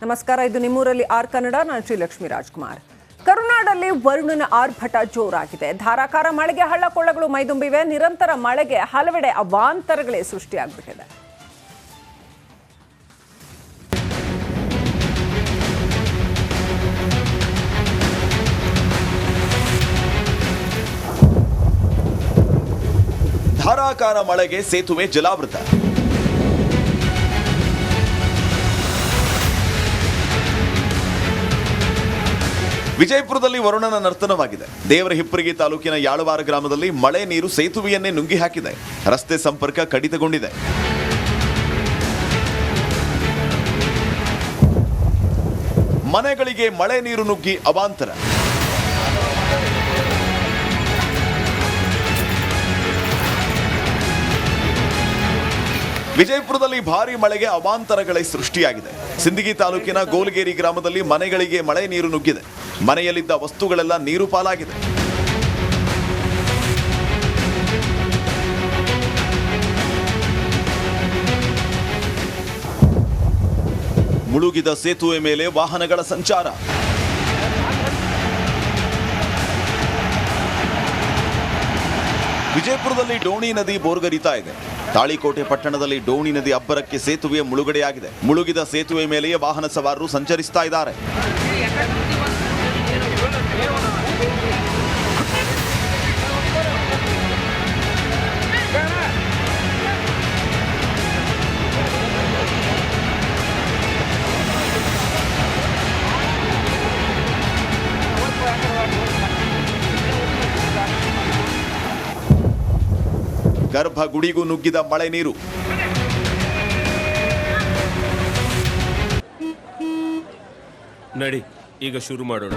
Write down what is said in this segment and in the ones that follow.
ನಮಸ್ಕಾರ, ಇದು ನಿಮ್ಮೂರಲ್ಲಿ ಆರ್ ಕನ್ನಡ. ನಾನು ಶ್ರೀಲಕ್ಷ್ಮಿ ರಾಜ್ಕುಮಾರ್. ಕರುನಾಡಲ್ಲಿ ವರುಣನ ಆರ್ಭಟ ಜೋರಾಗಿದೆ. ಧಾರಾಕಾರ ಮಳೆಗೆ ಹಳ್ಳಕೊಳ್ಳಗಳು ಮೈದುಂಬಿವೆ. ನಿರಂತರ ಮಳೆಗೆ ಹಲವೆಡೆ ಅವಾಂತರಗಳೇ ಸೃಷ್ಟಿಯಾಗ್ಬಿಟ್ಟಿದೆ. ಧಾರಾಕಾರ ಮಳೆಗೆ ಸೇತುವೆ ಜಲಾವೃತ. ವಿಜಯಪುರದಲ್ಲಿ ವರುಣನ ನರ್ತನವಾಗಿದೆ. ದೇವರ ಹಿಪ್ಪರಗಿ ತಾಲೂಕಿನ ಯಾಳವಾರ ಗ್ರಾಮದಲ್ಲಿ ಮಳೆ ನೀರು ಸೇತುವೆಯನ್ನೇ ನುಂಗಿ ಹಾಕಿದೆ. ರಸ್ತೆ ಸಂಪರ್ಕ ಕಡಿತಗೊಂಡಿದೆ. ಮನೆಗಳಿಗೆ ಮಳೆ ನೀರು ನುಗ್ಗಿ ಅವಾಂತರ. ವಿಜಯಪುರದಲ್ಲಿ ಭಾರೀ ಮಳೆಗೆ ಅವಾಂತರಗಳೇ ಸೃಷ್ಟಿಯಾಗಿದೆ. ಸಿಂದಗಿ ತಾಲೂಕಿನ ಗೋಲಗೇರಿ ಗ್ರಾಮದಲ್ಲಿ ಮನೆಗಳಿಗೆ ಮಳೆ ನೀರು ನುಗ್ಗಿದೆ. ಮನೆಯಲ್ಲಿದ್ದ ವಸ್ತುಗಳೆಲ್ಲ ನೀರು ಪಾಲಾಗಿದೆ. ಮುಳುಗಿದ ಸೇತುವೆ ಮೇಲೆ ವಾಹನಗಳ ಸಂಚಾರ. ವಿಜಯಪುರದಲ್ಲಿ ಡೋಣಿ ನದಿ ಬೋರ್ಗರಿತಾ ಇದೆ. ತಾಳಿಕೋಟೆ ಪಟ್ಟಣದಲ್ಲಿ ಡೋಣಿ ನದಿ ಅಬ್ಬರಕ್ಕೆ ಸೇತುವೆ ಮುಳುಗಡೆಯಾಗಿದೆ. ಮುಳುಗಿದ ಸೇತುವೆ ಮೇಲೆಯೇ ವಾಹನ ಸವಾರರು ಸಂಚರಿಸ್ತಾ ಇದ್ದಾರೆ. ಗರ್ಭಗುಡಿಗೂ ನುಗ್ಗಿದ ಮಳೆ ನೀರು. ನಡಿ, ಈಗ ಶುರು ಮಾಡೋಣ.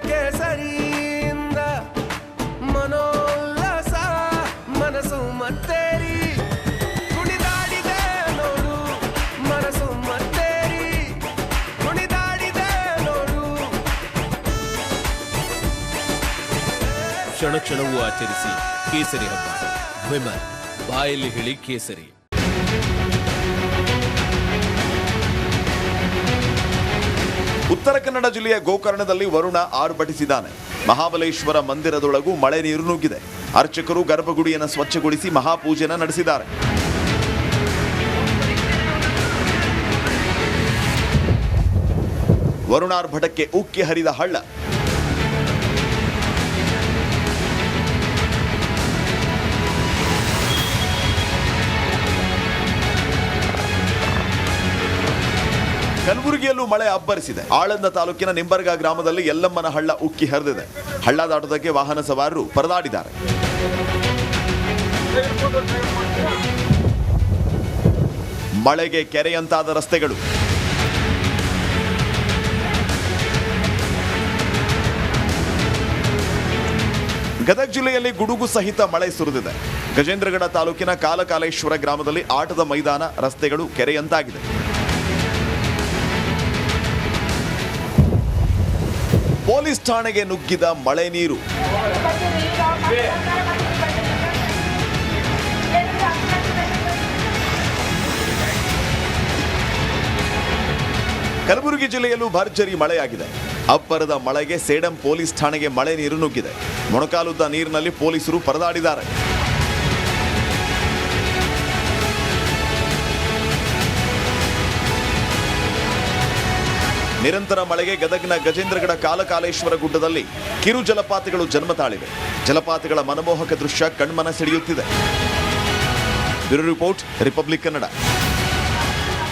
ಕೇಸರಿಯಿಂದ ಮನೋಲ್ಲಾಸ ಮನಸ್ಸು ಮತ್ತೇರಿ ಕುಣಿದಾಡಿದೆ ನೋಡು. ಮನಸ್ಸು ಮತ್ತೇರಿ ಕುಣಿದಾಡಿದೆ ನೋಡು. ಕ್ಷಣ ಕ್ಷಣವೂ ಆಚರಿಸಿ ಕೇಸರಿ ಹಬ್ಬ. ವಿಮಲ್ ಬಾಯಲ್ಲಿ ಹೇಳಿ ಕೇಸರಿ. ಉತ್ತರ ಕನ್ನಡ ಜಿಲ್ಲೆಯ ಗೋಕರ್ಣದಲ್ಲಿ ವರುಣ ಆರ್ಭಟಿಸಿದ್ದಾನೆ. ಮಹಾಬಲೇಶ್ವರ ಮಂದಿರದೊಳಗೂ ಮಳೆ ನೀರು ನುಗ್ಗಿದೆ. ಅರ್ಚಕರು ಗರ್ಭಗುಡಿಯನ್ನು ಸ್ವಚ್ಛಗೊಳಿಸಿ ಮಹಾಪೂಜೆಯನ್ನು ನಡೆಸಿದ್ದಾರೆ. ವರುಣಾರ್ಭಟಕ್ಕೆ ಉಕ್ಕಿ ಹರಿದ ಹಳ್ಳ. ಕಲಬುರಗಿಯಲ್ಲೂ ಮಳೆ ಅಬ್ಬರಿಸಿದೆ. ಆಳಂದ ತಾಲೂಕಿನ ನಿಂಬರ್ಗ ಗ್ರಾಮದಲ್ಲಿ ಯಲ್ಲಮ್ಮನ ಹಳ್ಳ ಉಕ್ಕಿ ಹರಿದಿದೆ. ಹಳ್ಳ ದಾಟೋದಕ್ಕೆ ವಾಹನ ಸವಾರರು ಪರದಾಡಿದ್ದಾರೆ. ಮಳೆಗೆ ಕೆರೆಯಂತಾದ ರಸ್ತೆಗಳು. ಗದಗ ಜಿಲ್ಲೆಯಲ್ಲಿ ಗುಡುಗು ಸಹಿತ ಮಳೆ ಸುರಿದಿದೆ. ಗಜೇಂದ್ರಗಡ ತಾಲೂಕಿನ ಕಾಲಕಾಲೇಶ್ವರ ಗ್ರಾಮದಲ್ಲಿ ಆಟದ ಮೈದಾನ, ರಸ್ತೆಗಳು ಕೆರೆಯಂತಾಗಿದೆ. ಪೊಲೀಸ್ ಠಾಣೆಗೆ ನುಗ್ಗಿದ ಮಳೆ ನೀರು. ಕಲಬುರಗಿ ಜಿಲ್ಲೆಯಲ್ಲೂ ಭರ್ಜರಿ ಮಳೆಯಾಗಿದೆ. ಅಬ್ಬರದ ಮಳೆಗೆ ಸೇಡಂ ಪೊಲೀಸ್ ಠಾಣೆಗೆ ಮಳೆ ನೀರು ನುಗ್ಗಿದೆ. ಮೊಣಕಾಲುದ್ದ ನೀರಿನಲ್ಲಿ ಪೊಲೀಸರು ಪರದಾಡಿದ್ದಾರೆ. ನಿರಂತರ ಮಳೆಗೆ ಗದಗ್ನ ಗಜೇಂದ್ರಗಡ ಕಾಲಕಾಲೇಶ್ವರ ಗುಡ್ಡದಲ್ಲಿ ಕಿರು ಜಲಪಾತಗಳು ಜನ್ಮ ತಾಳಿವೆ. ಜಲಪಾತಗಳ ಮನಮೋಹಕ ದೃಶ್ಯ ಕಣ್ಮನ ಸೆಳೆಯುತ್ತಿದೆ. Bureau report, republic Kannada.